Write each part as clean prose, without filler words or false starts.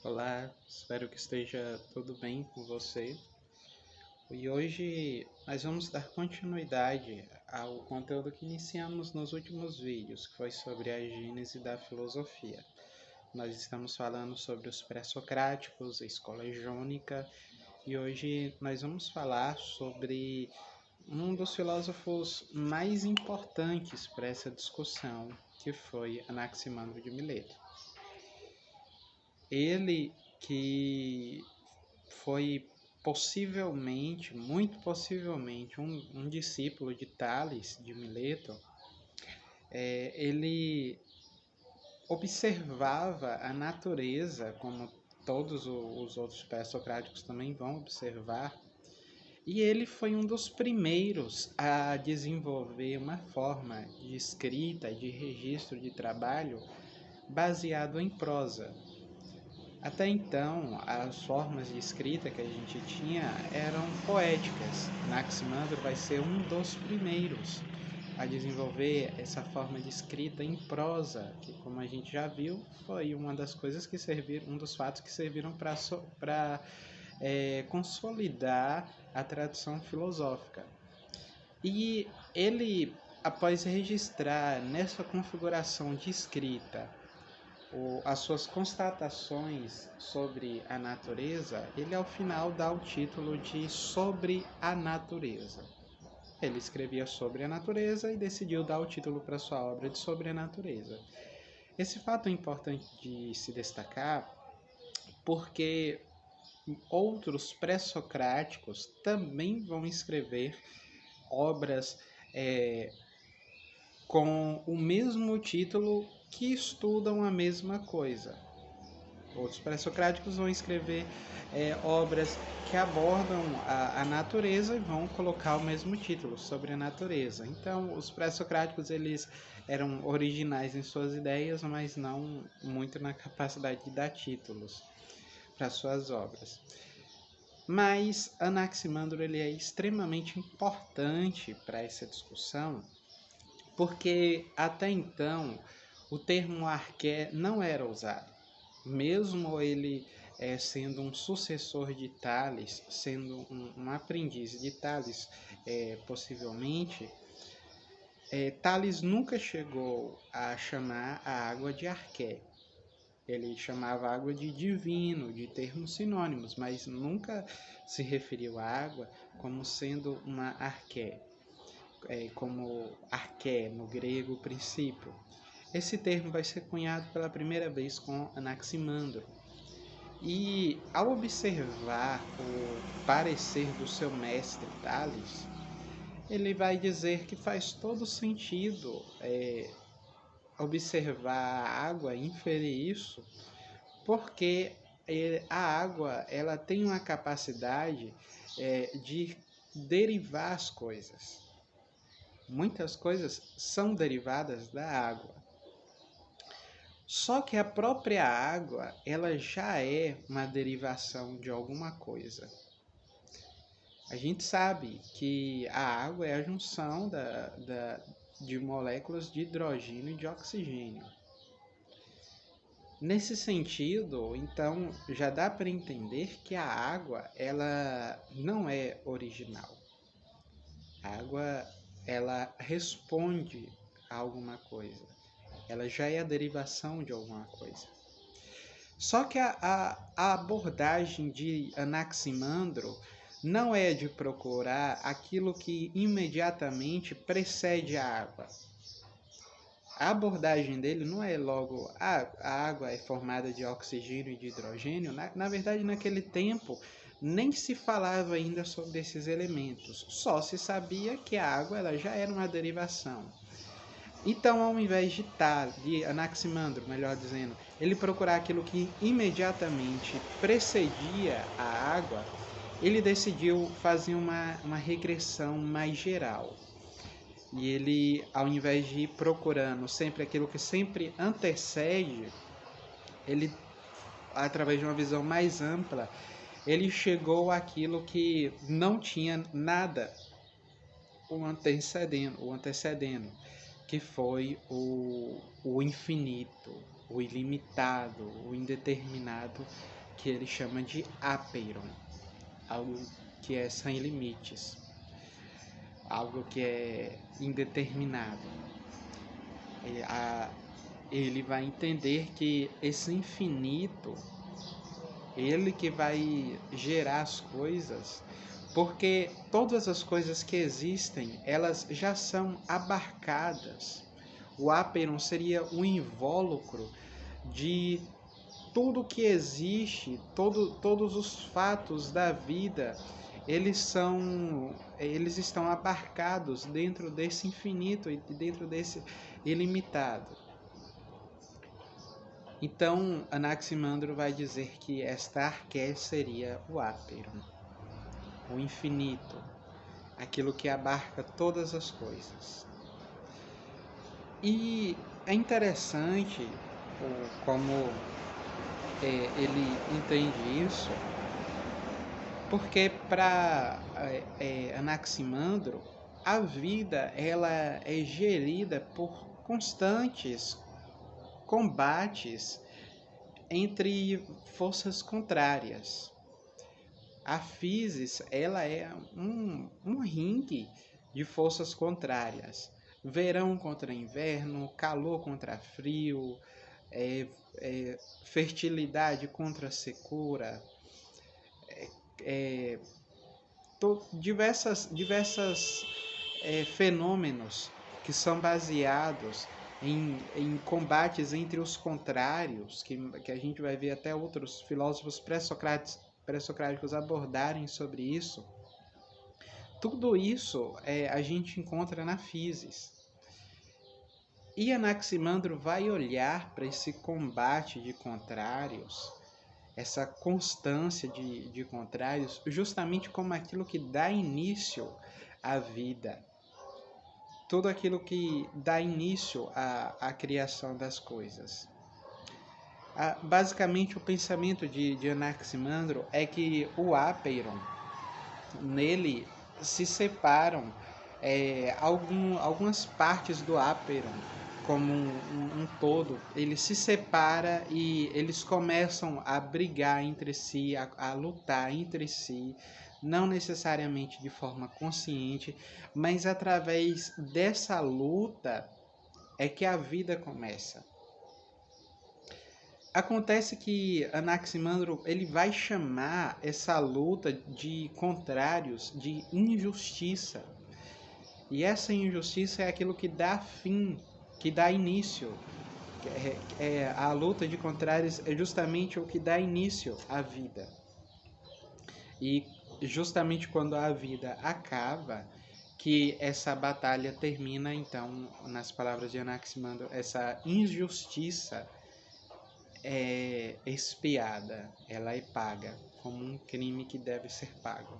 Olá, espero que esteja tudo bem com você. E hoje nós vamos dar continuidade ao conteúdo que iniciamos nos últimos vídeos, que foi sobre a gênese da filosofia. Nós estamos falando sobre os pré-socráticos, a escola jônica, e hoje nós vamos falar sobre um dos filósofos mais importantes para essa discussão, que foi Anaximandro de Mileto. Ele que foi possivelmente, muito possivelmente, um discípulo de Tales de Mileto. Ele observava a natureza, como todos os outros pré-socráticos também vão observar, e ele foi um dos primeiros a desenvolver uma forma de escrita, de registro de trabalho baseado em prosa. Até então, as formas de escrita que a gente tinha eram poéticas. Anaximandro vai ser um dos primeiros a desenvolver essa forma de escrita em prosa, que, como a gente já viu, foi uma das coisas que serviram, um dos fatos que serviram para consolidar a tradição filosófica. E ele, após registrar nessa configuração de escrita as suas constatações sobre a natureza, ele ao final dá o título de Sobre a Natureza. Ele escrevia sobre a natureza e decidiu dar o título para sua obra de Sobre a Natureza. Esse fato é importante de se destacar porque outros pré-socráticos também vão escrever obras com o mesmo título que estudam a mesma coisa. Outros pré-socráticos vão escrever obras que abordam a natureza e vão colocar o mesmo título, Sobre a Natureza. Então, os pré-socráticos eles eram originais em suas ideias, mas não muito na capacidade de dar títulos para suas obras. Mas Anaximandro ele é extremamente importante para essa discussão, porque até então o termo arqué não era usado. Mesmo ele sendo um sucessor de Tales, sendo um aprendiz de Tales, possivelmente, Tales nunca chegou a chamar a água de arqué. Ele chamava a água de divino, de termos sinônimos, mas nunca se referiu à água como sendo uma arqué, como arqué no grego princípio. Esse termo vai ser cunhado pela primeira vez com Anaximandro. E ao observar o parecer do seu mestre Tales, ele vai dizer que faz todo sentido observar a água e inferir isso, porque a água ela tem uma capacidade de derivar as coisas. Muitas coisas são derivadas da água. Só que a própria água, ela já é uma derivação de alguma coisa. A gente sabe que a água é a junção de moléculas de hidrogênio e de oxigênio. Nesse sentido, então, já dá para entender que a água, ela não é original. A água, ela responde a alguma coisa. Ela já é a derivação de alguma coisa. Só que a abordagem de Anaximandro não é de procurar aquilo que imediatamente precede a água. A abordagem dele não é logo a água é formada de oxigênio e de hidrogênio. Na verdade, naquele tempo, nem se falava ainda sobre esses elementos. Só se sabia que a água ela já era uma derivação. Então, ao invés de Anaximandro, melhor dizendo, ele procurar aquilo que imediatamente precedia a água, ele decidiu fazer uma regressão mais geral. E ele, ao invés de ir procurando sempre aquilo que sempre antecede, ele, através de uma visão mais ampla, ele chegou àquilo que não tinha nada o antecedendo, que foi o infinito, o ilimitado, o indeterminado, que ele chama de apeiron, algo que é sem limites, algo que é indeterminado. Ele vai entender que esse infinito, ele que vai gerar as coisas, porque todas as coisas que existem, elas já são abarcadas. O apeiron seria um invólucro de tudo que existe, todos os fatos da vida, eles estão abarcados dentro desse infinito e dentro desse ilimitado. Então, Anaximandro vai dizer que esta arqué seria o apeiron, o infinito, aquilo que abarca todas as coisas. E é interessante como ele entende isso, porque para Anaximandro a vida ela é gerida por constantes combates entre forças contrárias. A physis ela é um ringue de forças contrárias. Verão contra inverno, calor contra frio, fertilidade contra secura, diversas fenômenos que são baseados em combates entre os contrários, que a gente vai ver até outros filósofos pré-socráticos abordarem sobre isso. Tudo isso a gente encontra na physis. E Anaximandro vai olhar para esse combate de contrários, essa constância de contrários, justamente como aquilo que dá início à vida. Tudo aquilo que dá início à criação das coisas. Basicamente, o pensamento de Anaximandro é que o apeiron, nele se separam algumas partes do apeiron como um todo, ele se separa e eles começam a brigar entre si, a lutar entre si, não necessariamente de forma consciente, mas através dessa luta é que a vida começa. Acontece que Anaximandro ele vai chamar essa luta de contrários de injustiça. E essa injustiça é aquilo que dá fim, que dá início. A luta de contrários é justamente o que dá início à vida. E justamente quando a vida acaba, que essa batalha termina, então, nas palavras de Anaximandro, essa injustiça é expiada, ela é paga, como um crime que deve ser pago.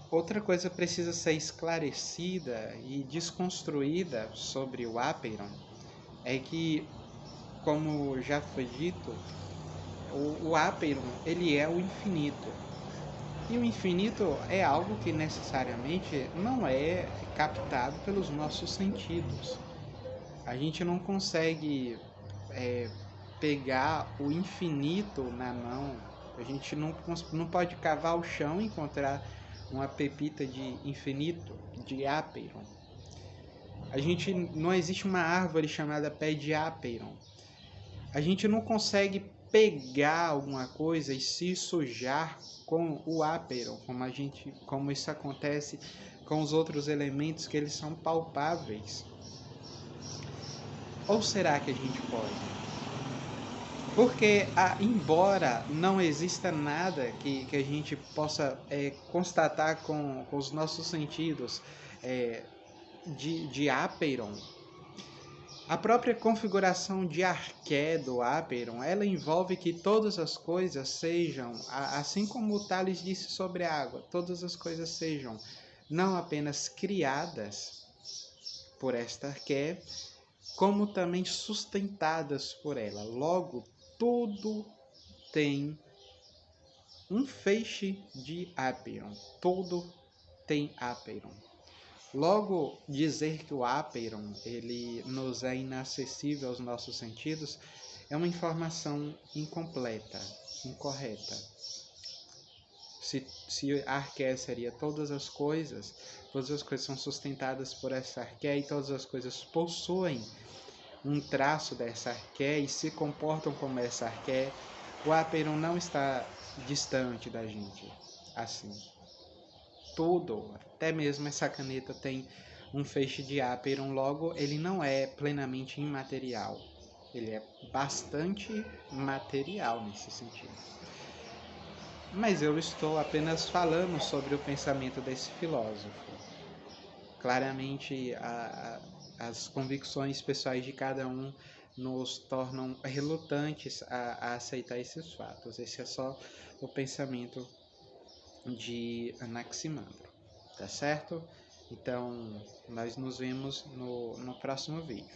Outra coisa precisa ser esclarecida e desconstruída sobre o apeiron é que, como já foi dito, o apeiron ele é o infinito. E o infinito é algo que necessariamente não é captado pelos nossos sentidos. A gente não consegue pegar o infinito na mão. A gente não pode cavar o chão e encontrar uma pepita de infinito, de apeiron. Não existe uma árvore chamada pé de apeiron. A gente não consegue pegar alguma coisa e se sujar com o apeiron, como isso acontece com os outros elementos que eles são palpáveis. Ou será que a gente pode? Porque, embora não exista nada que a gente possa constatar com os nossos sentidos de apeiron, a própria configuração de arqué do apeiron, ela envolve que todas as coisas sejam, assim como o Tales disse sobre a água, todas as coisas sejam não apenas criadas por esta arqué, como também sustentadas por ela. Logo, tudo tem um feixe de apeiron. Tudo tem apeiron. Logo, dizer que o Apeiron ele nos é inacessível aos nossos sentidos é uma informação incompleta, incorreta. Se a arqué seria todas as coisas são sustentadas por essa arqué e todas as coisas possuem um traço dessa arqué e se comportam como essa arqué, o Apeiron não está distante da gente assim. Tudo, até mesmo essa caneta tem um feixe de Apeiron, logo ele não é plenamente imaterial, ele é bastante material nesse sentido. Mas eu estou apenas falando sobre o pensamento desse filósofo. Claramente, as convicções pessoais de cada um nos tornam relutantes a aceitar esses fatos. Esse é só o pensamento de Anaximandro, tá certo? Então, nós nos vemos no próximo vídeo.